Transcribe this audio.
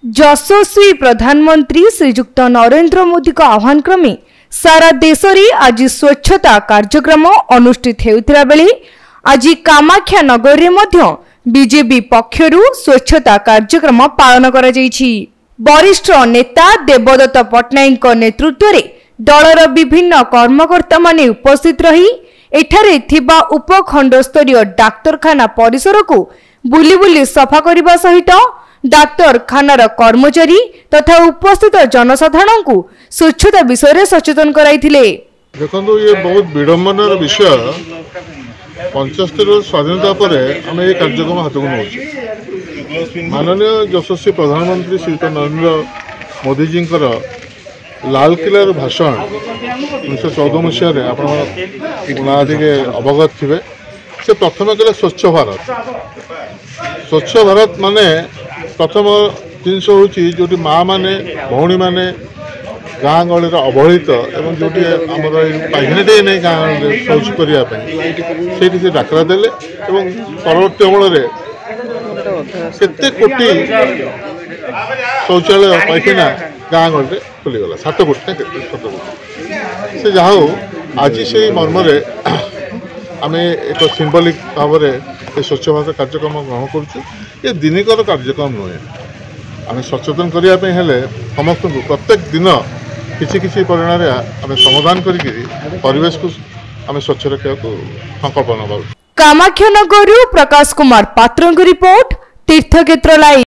यशस्वी प्रधानमंत्री श्रीजुक्त नरेंद्र मोदी का आह्वान क्रमे सारा देश में आज स्वच्छता कार्यक्रम अनुष्ठित होता बेले आज कामाख्या नगर में बीजेपी पक्षरु स्वच्छता कार्यक्रम पालन करा जायछि। वरिष्ठ नेता देवदत्त पट्टनायक नेतृत्व में दलर विभिन्न कर्मकर्ता माने उपस्थित रही एठारे थिबा उपखंड स्तरीय डाक्तरखाना परिसर को बुली बुली सफा करने सहित डाक्तरखानार कर्मचारी तथा उपस्थित जनसाधारण को स्वच्छता विषय में सचेतन कराइथिले। देखो ये बहुत विडंबनार विषय 75 स्वाधीनता पर आम ये कार्यक्रम हाथ को नौ माननीय यशस्वी प्रधानमंत्री श्री नरेंद्र मोदी जी लालकिलार भाषण 1914 मसीह आपके अवगत थे से प्रथम कहले स्वच्छ भारत माने प्रथम जिनस हूँ जो माँ मैंने भौणी मैंने गाँ गहली अवहेलित एवं जो आम पाइखाना नहीं गाँ शौच करने से डाकरा देले परवर्ती अमल केते कोटी शौचालय पाइखाना गाँ गहली खोलीगला 7 कोटी 7 कोटी से जहाँ आज से मर्म आम एक सिंबलिक भाव में स्वच्छ भारत कार्यक्रम ग्रहण करुँ। ये दिनिकर कार्यक्रम नुहे आम सचेतन करने समस्त प्रत्येक दिन किसी किसी परिणाम आम समाधान करेश को आम स्वच्छ रखा संकल्प नवा। कामाख्या नगर प्रकाश कुमार पात्र रिपोर्ट तीर्थक्षेत्र लाइव।